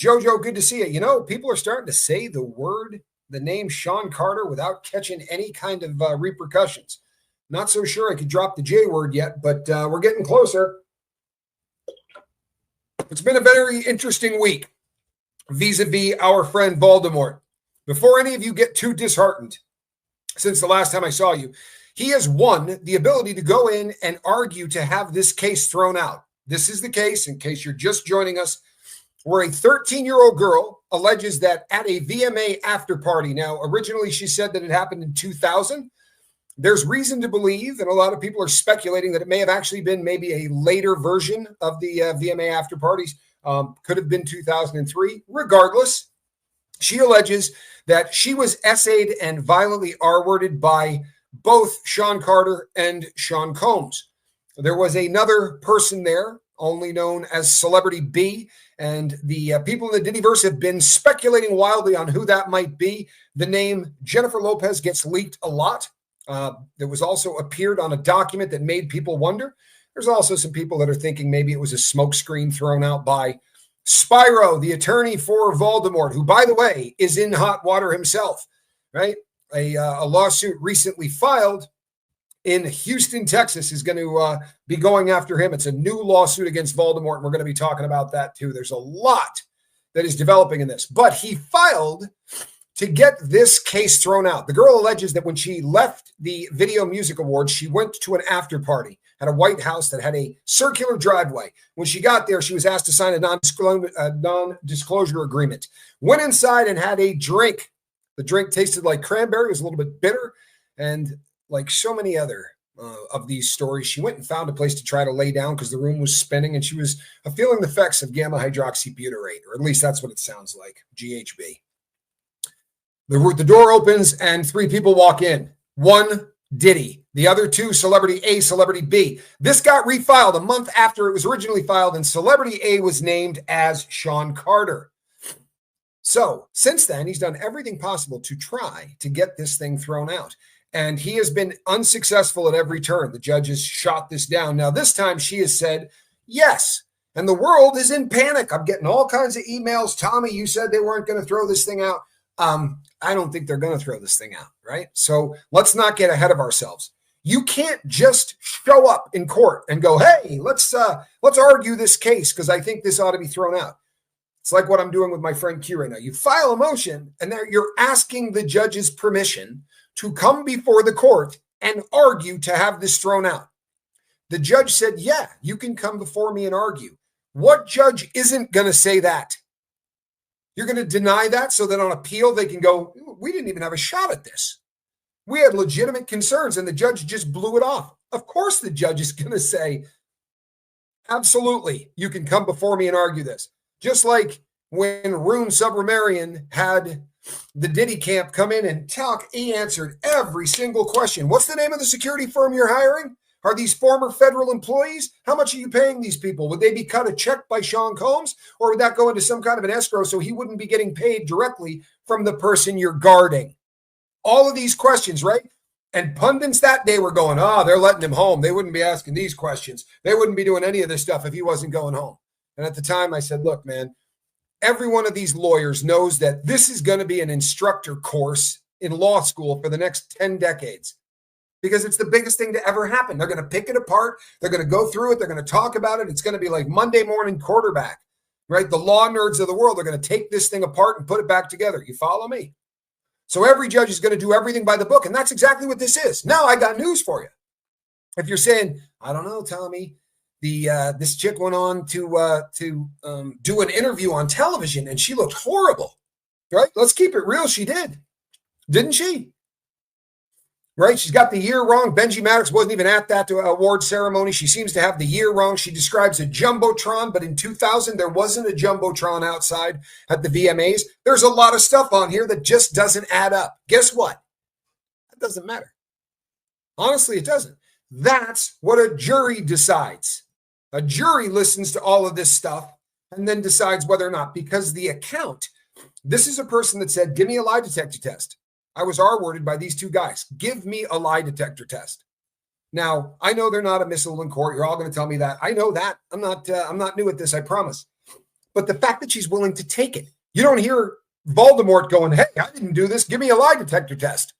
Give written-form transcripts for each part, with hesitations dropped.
Jojo, good to see you. You know, people are starting to say the name Sean Carter without catching any kind of repercussions. Not so sure I could drop the J word yet, but we're getting closer. It's been a very interesting week vis-a-vis our friend Voldemort. Before any of you get too disheartened, since the last time I saw you, he has won the ability to go in and argue to have this case thrown out. This is the case, in case you're just joining us, where a 13-year-old girl alleges that at a VMA after party, now originally she said that it happened in 2000. There's reason to believe, and a lot of people are speculating, that it may have actually been maybe a later version of the VMA after parties. Could have been 2003. Regardless, she alleges that she was essayed and violently R-worded by both Sean Carter and Sean Combs. There was another person there, only known as Celebrity B, and the people in the Diddyverse have been speculating wildly on who that might be. The name Jennifer Lopez gets leaked a lot. There was also appeared on a document that made people wonder. There's also some people that are thinking maybe it was a smokescreen thrown out by Spyro, the attorney for Voldemort, who, by the way, is in hot water himself, right? A lawsuit recently filed in Houston, Texas, is going to be going after him. It's a new lawsuit against Voldemort, and we're going to be talking about that too. There's a lot that is developing in this, but he filed to get this case thrown out. The girl alleges that when she left the Video Music Awards, she went to an after party at a White House that had a circular driveway. When she got there, she was asked to sign a non-disclosure agreement. Went inside and had a drink. The drink tasted like cranberry. It was a little bit bitter. And like so many other of these stories, she went and found a place to try to lay down because the room was spinning and she was feeling the effects of gamma hydroxybutyrate, or at least that's what it sounds like, GHB. The door opens and three people walk in. One, Diddy. The other two, Celebrity A, Celebrity B. This got refiled a month after it was originally filed, and Celebrity A was named as Sean Carter. So since then, he's done everything possible to try to get this thing thrown out. And he has been unsuccessful at every turn. The judge has shot this down. Now, this time she has said yes. And the world is in panic. I'm getting all kinds of emails. Tommy, you said they weren't going to throw this thing out. I don't think they're going to throw this thing out, right? So let's not get ahead of ourselves. You can't just show up in court and go, hey, let's argue this case because I think this ought to be thrown out. It's like what I'm doing with my friend Q right now. You file a motion and there you're asking the judge's permission to come before the court and argue to have this thrown out. The judge said, yeah, you can come before me and argue. What judge isn't going to say that? You're going to deny that so that on appeal they can go, we didn't even have a shot at this. We had legitimate concerns and the judge just blew it off. Of course the judge is going to say, absolutely, you can come before me and argue this. Just like when Rune Subramanian had the Diddy camp come in and talk, he answered every single question. What's the name of the security firm you're hiring? Are these former federal employees? How much are you paying these people? Would they be cut a check by Sean Combs, or would that go into some kind of an escrow so he wouldn't be getting paid directly from the person you're guarding? All of these questions, right? And pundits that day were going, they're letting him home. They wouldn't be asking these questions. They wouldn't be doing any of this stuff if he wasn't going home. And at the time I said, look, man, every one of these lawyers knows that this is going to be an instructor course in law school for the next 10 decades. Because it's the biggest thing to ever happen. They're going to pick it apart. They're going to go through it. They're going to talk about it. It's going to be like Monday morning quarterback, right? The law nerds of the world are going to take this thing apart and put it back together. You follow me? So every judge is going to do everything by the book. And that's exactly what this is. Now I got news for you. If you're saying, I don't know, Tommy, this chick went on to do an interview on television and she looked horrible, right? Let's keep it real. She did. Didn't she? Right? She's got the year wrong. Benji Maddox wasn't even at that award ceremony. She seems to have the year wrong. She describes a jumbotron, but in 2000, there wasn't a jumbotron outside at the VMAs. There's a lot of stuff on here that just doesn't add up. Guess what? That doesn't matter. Honestly, it doesn't. That's what a jury decides. A jury listens to all of this stuff and then decides whether or not, because the account, this is a person that said, give me a lie detector test. I was R-worded by these two guys. Give me a lie detector test. Now, I know they're not admissible in court. You're all going to tell me that. I know that. I'm not new at this, I promise. but the fact that she's willing to take it. You don't hear Voldemort going, hey, I didn't do this. Give me a lie detector test.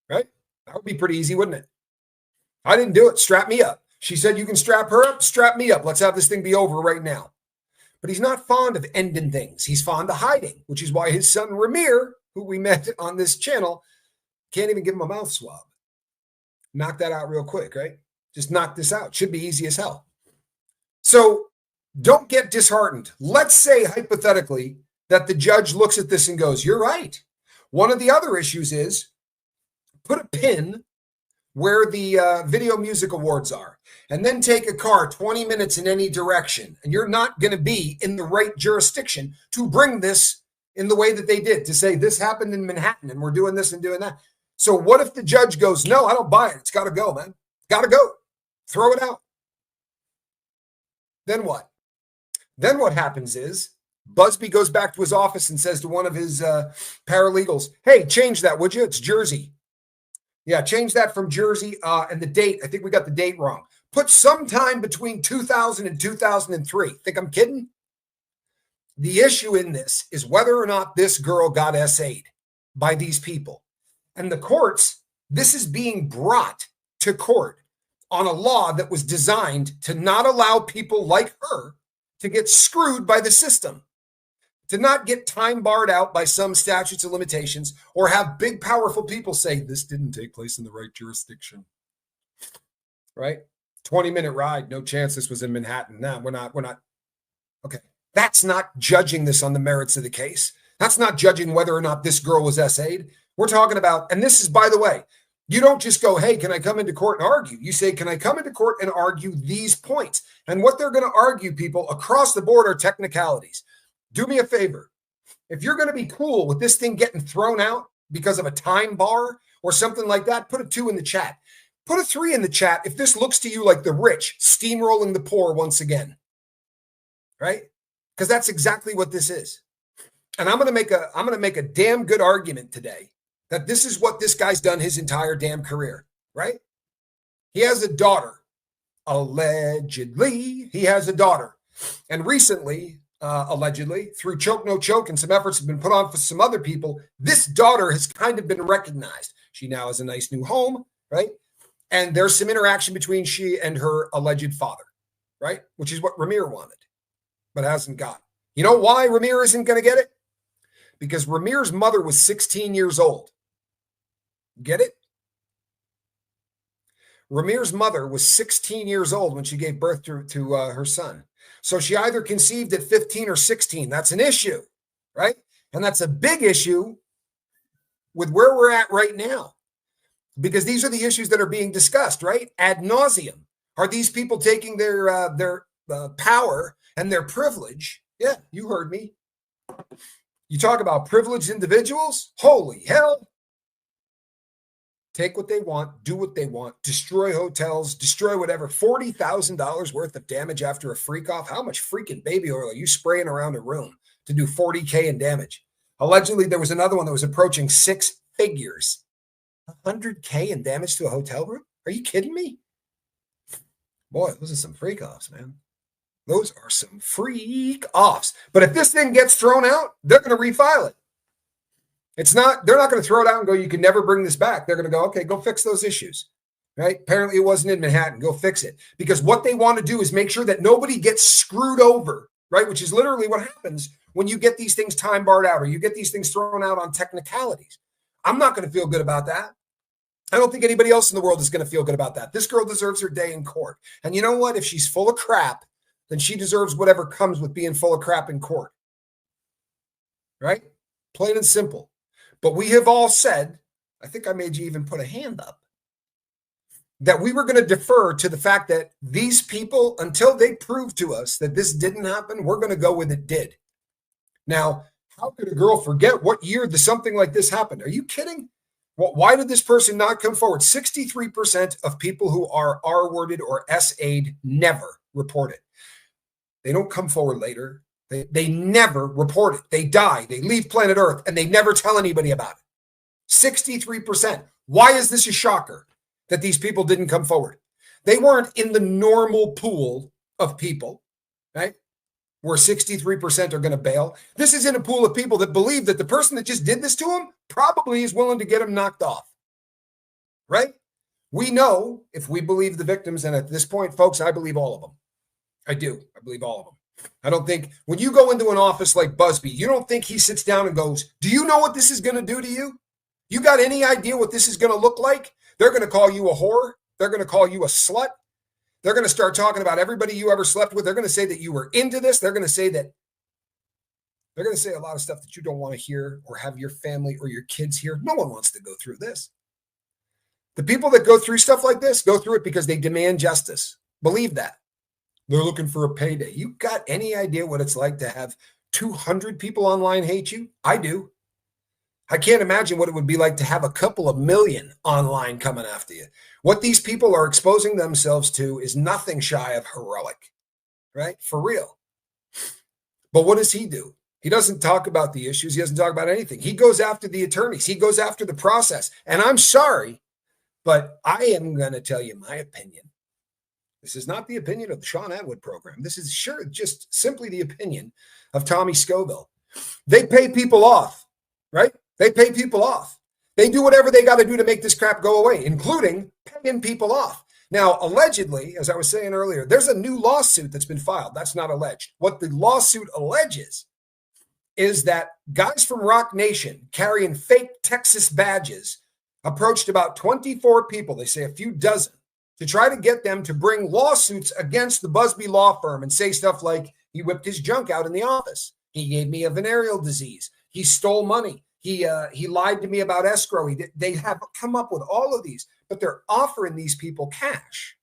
Right? That would be pretty easy, wouldn't it? I didn't do it. Strap me up. She said, you can strap her up. Strap me up. Let's have this thing be over right now. But he's not fond of ending things. He's fond of hiding, which is why his son Ramir, who we met on this channel, can't even give him a mouth swab. Knock that out real quick, right? Just knock this out. Should be easy as hell. So don't get disheartened. Let's say, hypothetically, that the judge looks at this and goes, you're right. One of the other issues is put a pin where the Video Music Awards are, and then take a car 20 minutes in any direction, and you're not going to be in the right jurisdiction to bring this in the way that they did, to say this happened in Manhattan, and we're doing this and doing that. So what if the judge goes, no, I don't buy it. It's got to go, man. Got to go. Throw it out. Then what? Then what happens is Busby goes back to his office and says to one of his paralegals, hey, change that, would you? It's Jersey. Yeah, change that from Jersey and the date. I think we got the date wrong. Put sometime between 2000 and 2003. Think I'm kidding? The issue in this is whether or not this girl got SA'd by these people. And the courts, this is being brought to court on a law that was designed to not allow people like her to get screwed by the system, to not get time barred out by some statutes of limitations, or have big, powerful people say, this didn't take place in the right jurisdiction, right? 20-minute ride, no chance this was in Manhattan. No, we're not. Okay, that's not judging this on the merits of the case. That's not judging whether or not this girl was SA'd. We're talking about, and this is, by the way, you don't just go, hey, can I come into court and argue? You say, can I come into court and argue these points? And what they're going to argue, people, across the board are technicalities. Do me a favor. If you're going to be cool with this thing getting thrown out because of a time bar or something like that, put a 2 in the chat. Put a 3 in the chat if this looks to you like the rich steamrolling the poor once again, right? Because that's exactly what this is. And I'm going to make a damn good argument today that this is what this guy's done his entire damn career, right? He has a daughter. Allegedly, he has a daughter. And recently, allegedly, through Choke No Choke and some efforts have been put on for some other people, this daughter has kind of been recognized. She now has a nice new home, right? And there's some interaction between she and her alleged father, right? Which is what Ramir wanted, but hasn't got. You know why Ramir isn't going to get it? Because Ramir's mother was 16 years old. Get it? Ramir's mother was 16 years old when she gave birth to her son. So she either conceived at 15 or 16. That's an issue, right? And that's a big issue with where we're at right now, because these are the issues that are being discussed, right? Ad nauseum. Are these people taking their power and their privilege? Yeah, you heard me. You talk about privileged individuals? Holy hell. Take what they want, do what they want, destroy hotels, destroy whatever. $40,000 worth of damage after a freak off. How much freaking baby oil are you spraying around a room to do $40K in damage? Allegedly, there was another one that was approaching 6 figures. $100K in damage to a hotel room? Are you kidding me? Boy, those are some freak offs, man. Those are some freak offs. But if this thing gets thrown out, they're going to refile it. They're not going to throw it out and go, you can never bring this back. They're going to go, okay, go fix those issues, right? Apparently it wasn't in Manhattan. Go fix it. Because what they want to do is make sure that nobody gets screwed over, right? Which is literally what happens when you get these things time barred out or you get these things thrown out on technicalities. I'm not going to feel good about that. I don't think anybody else in the world is going to feel good about that. This girl deserves her day in court. And you know what? If she's full of crap, then she deserves whatever comes with being full of crap in court, right? Plain and simple. But we have all said, I think I made you even put a hand up, that we were going to defer to the fact that these people, until they prove to us that this didn't happen, we're going to go with it did. Now, how could a girl forget what year something like this happened? Are you kidding? Well, why did this person not come forward? 63% of people who are R-worded or SA'd never report it. They don't come forward later. They never report it. They die. They leave planet Earth, and they never tell anybody about it. 63%. Why is this a shocker that these people didn't come forward? They weren't in the normal pool of people, right? where 63% are going to bail. This is in a pool of people that believe that the person that just did this to him probably is willing to get him knocked off, right? We know if we believe the victims, and at this point, folks, I believe all of them. I do. I believe all of them. I don't think when you go into an office like Busby, you don't think he sits down and goes, do you know what this is going to do to you? You got any idea what this is going to look like? They're going to call you a whore. They're going to call you a slut. They're going to start talking about everybody you ever slept with. They're going to say that you were into this. They're going to say a lot of stuff that you don't want to hear or have your family or your kids hear. No one wants to go through this. The people that go through stuff like this go through it because they demand justice. Believe that. They're looking for a payday. You got any idea what it's like to have 200 people online hate you? I do. I can't imagine what it would be like to have a couple of million online coming after you. What these people are exposing themselves to is nothing shy of heroic, right? For real. But what does he do? He doesn't talk about the issues. He doesn't talk about anything. He goes after the attorneys. He goes after the process. And I'm sorry, but I am going to tell you my opinion. This is not the opinion of the Sean Atwood program. This is just simply the opinion of Tommy Scoville. They pay people off, right? They pay people off. They do whatever they got to do to make this crap go away, including paying people off. Now, allegedly, as I was saying earlier, there's a new lawsuit that's been filed. That's not alleged. What the lawsuit alleges is that guys from Rock Nation carrying fake Texas badges approached about 24 people, they say a few dozen, to try to get them to bring lawsuits against the Busby law firm and say stuff like, he whipped his junk out in the office. He gave me a venereal disease. He stole money. He lied to me about escrow. They have come up with all of these, but they're offering these people cash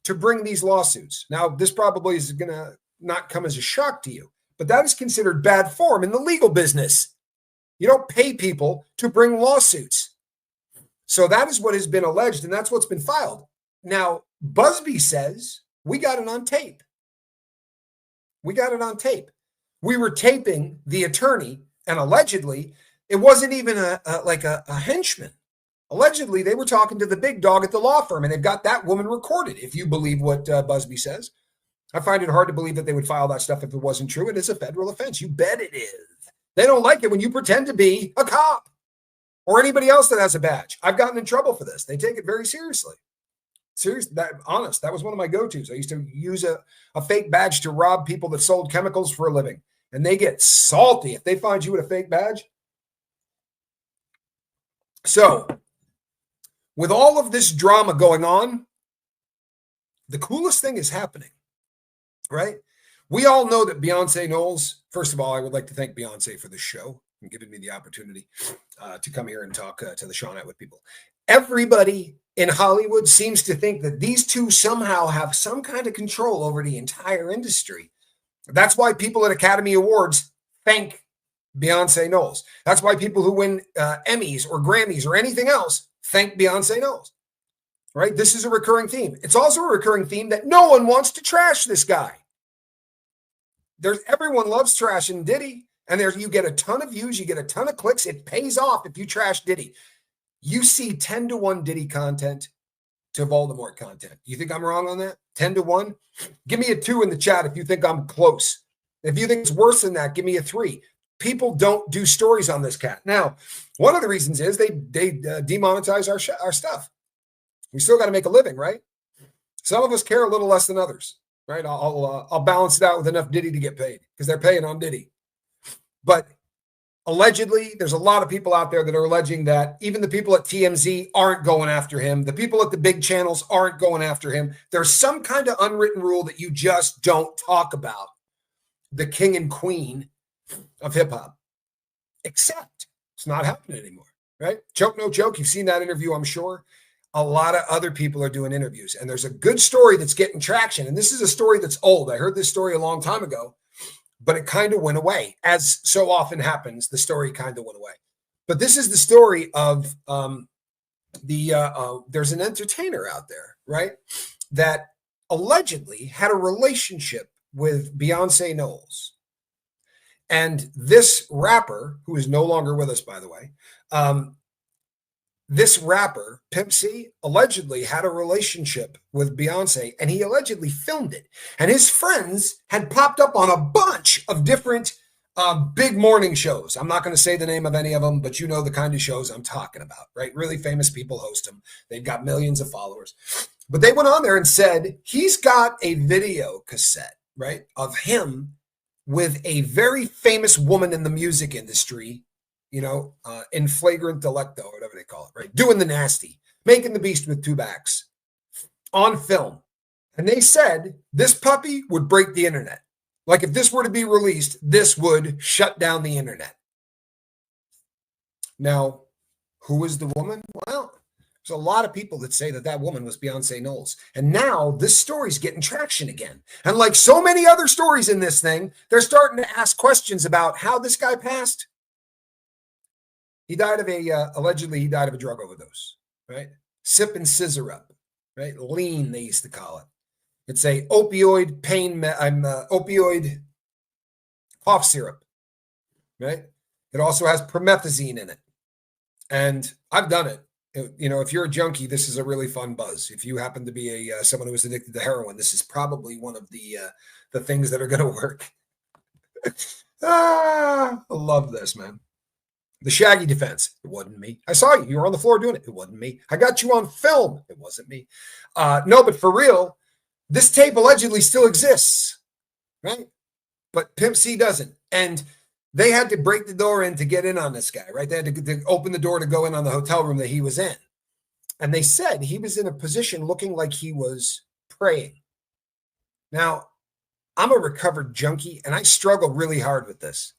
to bring these lawsuits. Now, this probably is going to not come as a shock to you, but that is considered bad form in the legal business. You don't pay people to bring lawsuits. So that is what has been alleged, and that's what's been filed. Now, Busby says, we got it on tape. We got it on tape. We were taping the attorney, and allegedly, it wasn't even a henchman. Allegedly, they were talking to the big dog at the law firm, and they've got that woman recorded, if you believe what Busby says. I find it hard to believe that they would file that stuff if it wasn't true. It is a federal offense. You bet it is. They don't like it when you pretend to be a cop or anybody else that has a badge. I've gotten in trouble for this. They take it very seriously. Honest, that was one of my go-tos. I used to use a fake badge to rob people that sold chemicals for a living. And they get salty if they find you with a fake badge. So, with all of this drama going on, the coolest thing is happening, right? We all know that Beyonce Knowles, first of all, I would like to thank Beyonce for this show and giving me the opportunity to come here and talk to the Sean Atwood people. Everybody in Hollywood seems to think that these two somehow have some kind of control over the entire industry. That's why people at Academy Awards thank Beyonce Knowles. That's why people who win Emmys or Grammys or anything else thank Beyonce Knowles, right? This is a recurring theme. It's also a recurring theme that no one wants to trash this guy. Everyone loves trashing Diddy, and you get a ton of views, you get a ton of clicks. It pays off if you trash Diddy. You see 10-1 Diddy content to Voldemort content. You think I'm wrong on that? 10-1? Give me a 2 in the chat if you think I'm close. If you think it's worse than that, give me a 3. People don't do stories on this cat. Now, one of the reasons is they demonetize our stuff. We still got to make a living, right? Some of us care a little less than others, right? I'll balance it out with enough Diddy to get paid because they're paying on Diddy. But allegedly, there's a lot of people out there that are alleging that even the people at TMZ aren't going after him. The people at the big channels aren't going after him. There's some kind of unwritten rule that you just don't talk about the king and queen of hip hop, except it's not happening anymore, right? Joke, no joke. You've seen that interview, I'm sure. A lot of other people are doing interviews, and there's a good story that's getting traction. And this is a story that's old. I heard this story a long time ago, but it kind of went away. As so often happens, the story kind of went away. But this is the story of there's an entertainer out there, right, that allegedly had a relationship with Beyonce Knowles. And this rapper, who is no longer with us, by the way, this rapper, Pimp C, allegedly had a relationship with Beyonce, and he allegedly filmed it. And his friends had popped up on a bunch of different big morning shows. I'm not going to say the name of any of them, but you know the kind of shows I'm talking about, right? Really famous people host them. They've got millions of followers. But they went on there and said he's got a video cassette, right, of him with a very famous woman in the music industry, in flagrant delicto, or whatever they call it, right? Doing the nasty, making the beast with two backs on film. And they said this puppy would break the internet. Like if this were to be released, this would shut down the internet. Now, who is the woman? Well, there's a lot of people that say that woman was Beyonce Knowles. And now this story's getting traction again. And like so many other stories in this thing, they're starting to ask questions about how this guy passed. He died of allegedly he died of a drug overdose, right? Sipping scissor up, right? Lean, they used to call it. It's a opioid opioid cough syrup, right? It also has promethazine in it. And I've done it. If you're a junkie, this is a really fun buzz. If you happen to be someone who is addicted to heroin, this is probably one of the things that are going to work. I love this, man. The Shaggy defense. It wasn't me. I saw you. You were on the floor doing it. It wasn't me. I got you on film. It wasn't me. No, but for real, this tape allegedly still exists, right? But Pimp C doesn't. And they had to break the door in to get in on this guy, right? They had to open the door to go in on the hotel room that he was in. And they said he was in a position looking like he was praying. Now, I'm a recovered junkie, and I struggle really hard with this.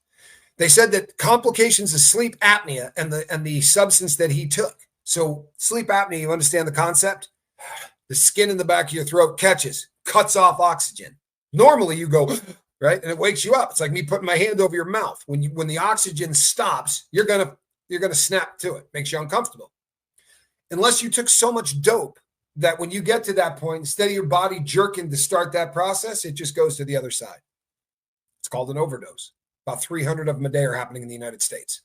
They said that complications of sleep apnea and the substance that he took. So sleep apnea, you understand the concept? The skin in the back of your throat catches, cuts off oxygen. Normally you go, right? And it wakes you up. It's like me putting my hand over your mouth. When the oxygen stops, you're gonna snap to it. Makes you uncomfortable. Unless you took so much dope that when you get to that point, instead of your body jerking to start that process, it just goes to the other side. It's called an overdose. About 300 of them a day are happening in the United States.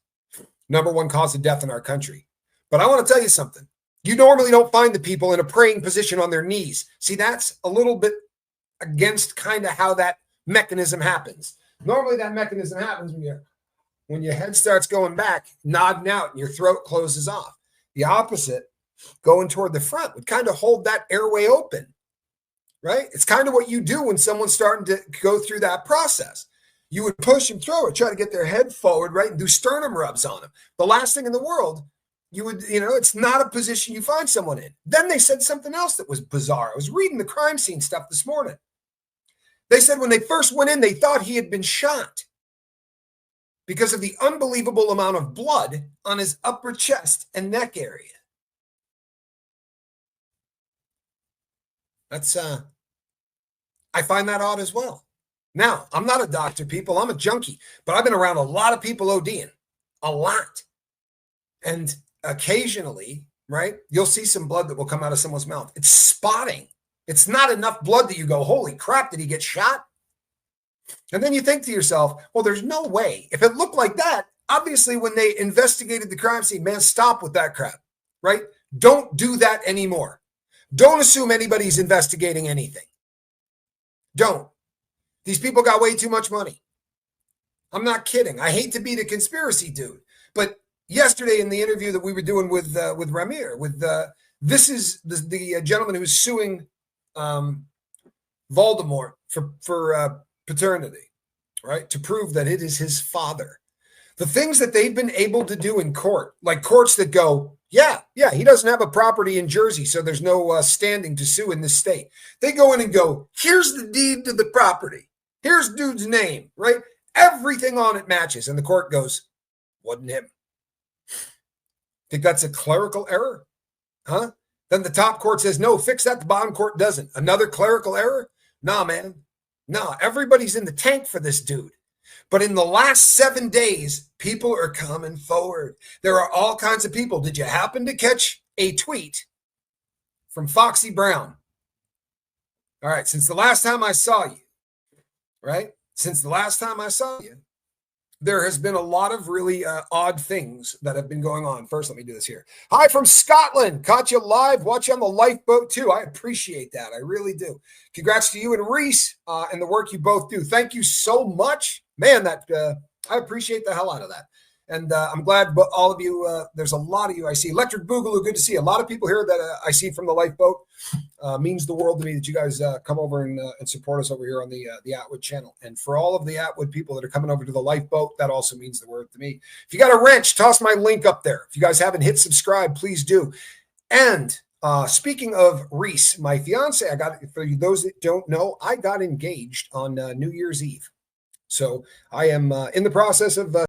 Number one cause of death in our country. But I want to tell you something. You normally don't find the people in a praying position on their knees. See, that's a little bit against kind of how that mechanism happens. Normally that mechanism happens when your head starts going back, nodding out, and your throat closes off. The opposite, going toward the front, would kind of hold that airway open, right? It's kind of what you do when someone's starting to go through that process. You would push and throw it, try to get their head forward, right, and do sternum rubs on them. The last thing in the world, you would, it's not a position you find someone in. Then they said something else that was bizarre. I was reading the crime scene stuff this morning. They said when they first went in, they thought he had been shot because of the unbelievable amount of blood on his upper chest and neck area. That's, I find that odd as well. Now, I'm not a doctor, people. I'm a junkie, but I've been around a lot of people ODing, a lot. And occasionally, right, you'll see some blood that will come out of someone's mouth. It's spotting. It's not enough blood that you go, holy crap, did he get shot? And then you think to yourself, well, there's no way. If it looked like that, obviously when they investigated the crime scene, man, stop with that crap, right? Don't do that anymore. Don't assume anybody's investigating anything. Don't. These people got way too much money. I'm not kidding. I hate to be the conspiracy dude, but yesterday in the interview that we were doing with Ramir, this is the gentleman who's suing Voldemort for paternity, right? To prove that it is his father. The things that they've been able to do in court, like courts that go, yeah, he doesn't have a property in Jersey, so there's no standing to sue in this state. They go in and go, here's the deed to the property. Here's dude's name, right? Everything on it matches. And the court goes, wasn't him. Think that's a clerical error? Huh? Then the top court says, no, fix that. The bottom court doesn't. Another clerical error? Nah, man. Nah, everybody's in the tank for this dude. But in the last 7 days, people are coming forward. There are all kinds of people. Did you happen to catch a tweet from Foxy Brown? All right, since the last time I saw you, right? Since the last time I saw you, there has been a lot of really odd things that have been going on. First, let me do this here. Hi from Scotland. Caught you live. Watch you on the lifeboat too. I appreciate that. I really do. Congrats to you and Reese and the work you both do. Thank you so much. Man, that I appreciate the hell out of that. And I'm glad all of you, there's a lot of you I see. Electric Boogaloo, good to see. A lot of people here that I see from the lifeboat. Means the world to me that you guys come over and support us over here on the Atwood channel. And for all of the Atwood people that are coming over to the lifeboat, that also means the word to me. If you got a wrench, toss my link up there. If you guys haven't hit subscribe, please do. And speaking of Reese, my fiance, for those that don't know, I got engaged on New Year's Eve. So I am in the process of